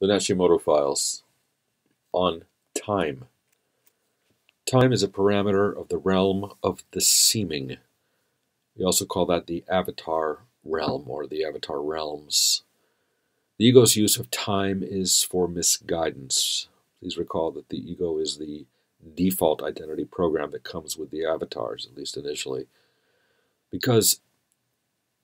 The Hashimoto files on time. Time is a parameter of the realm of the seeming. We also call that the avatar realm or the avatar realms. The ego's use of time is for misguidance. Please recall that the ego is the default identity program that comes with the avatars, at least initially, because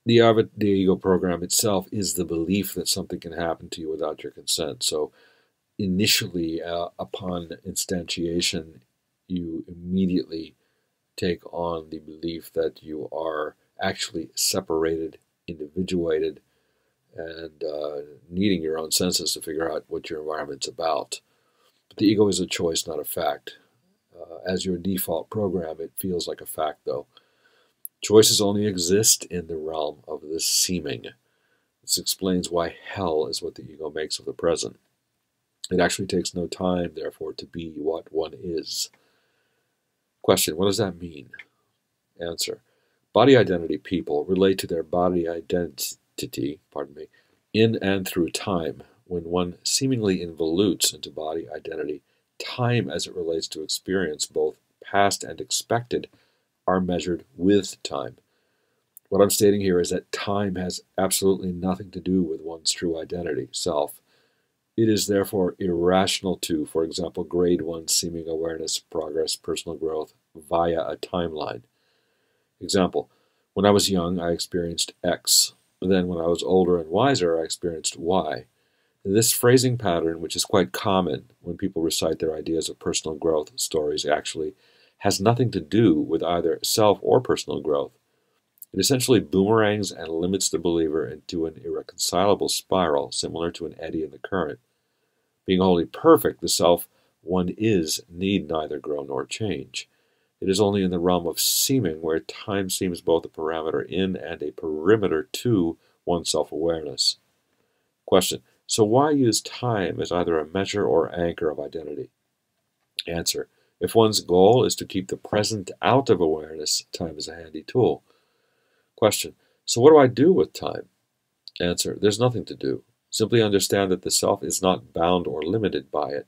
the ego program itself is the belief that something can happen to you without your consent. So initially, upon instantiation, you immediately take on the belief that you are actually separated, individuated, and needing your own senses to figure out what your environment's about. But the ego is a choice, not a fact. As your default program, it feels like a fact, though. Choices only exist in the realm of the seeming. This explains why hell is what the ego makes of the present. It actually takes no time, therefore, to be what one is. Question: what does that mean? Answer: body identity people relate to their body identity, in and through time. When one seemingly involutes into body identity, time as it relates to experience, both past and expected, are measured with time. What I'm stating here is that time has absolutely nothing to do with one's true identity, self. It is therefore irrational to, for example, grade one's seeming awareness, progress, personal growth via a timeline. Example: when I was young, I experienced X. Then when I was older and wiser, I experienced Y. This phrasing pattern, which is quite common when people recite their ideas of personal growth stories, actually has nothing to do with either self or personal growth. It essentially boomerangs and limits the believer into an irreconcilable spiral, similar to an eddy in the current. Being wholly perfect, the self one is need neither grow nor change. It is only in the realm of seeming where time seems both a parameter in and a perimeter to one's self-awareness. Question: so why use time as either a measure or anchor of identity? Answer: if one's goal is to keep the present out of awareness, time is a handy tool. Question: so what do I do with time? Answer: there's nothing to do. Simply understand that the self is not bound or limited by it.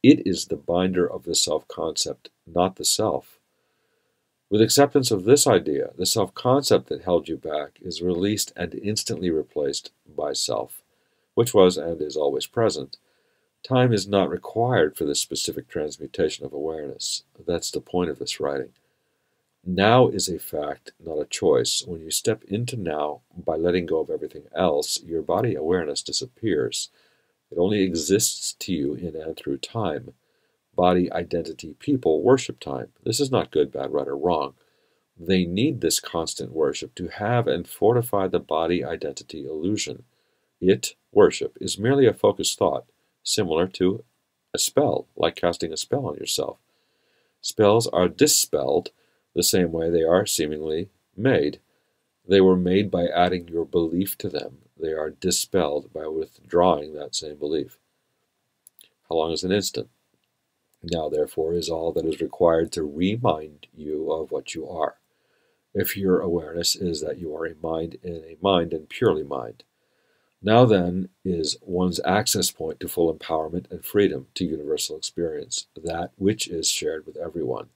It is the binder of the self-concept, not the self. With acceptance of this idea, the self-concept that held you back is released and instantly replaced by self, which was and is always present. Time is not required for this specific transmutation of awareness. That's the point of this writing. Now is a fact, not a choice. When you step into now by letting go of everything else, your body awareness disappears. It only exists to you in and through time. Body identity people worship time. This is not good, bad, right, or wrong. They need this constant worship to have and fortify the body identity illusion. It, worship, is merely a focused thought, similar to a spell, like casting a spell on yourself. Spells are dispelled the same way they are seemingly made. They were made by adding your belief to them. They are dispelled by withdrawing that same belief. How long is an instant? Now, therefore, is all that is required to remind you of what you are. If your awareness is that you are a mind in a mind and purely mind. Now, then, is one's access point to full empowerment and freedom to universal experience, that which is shared with everyone.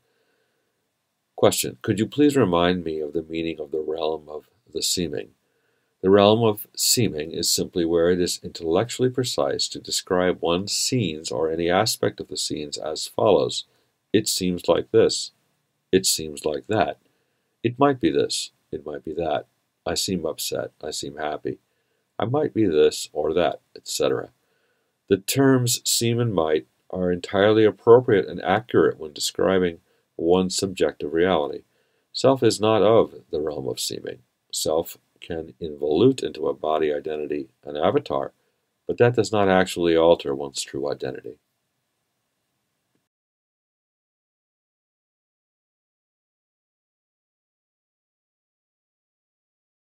Question: could you please remind me of the meaning of the realm of the seeming? The realm of seeming is simply where it is intellectually precise to describe one's scenes or any aspect of the scenes as follows. It seems like this. It seems like that. It might be this. It might be that. I seem upset. I seem happy. I might be this or that, etc. The terms seem and might are entirely appropriate and accurate when describing one's subjective reality. Self is not of the realm of seeming. Self can involute into a body identity, an avatar, but that does not actually alter one's true identity.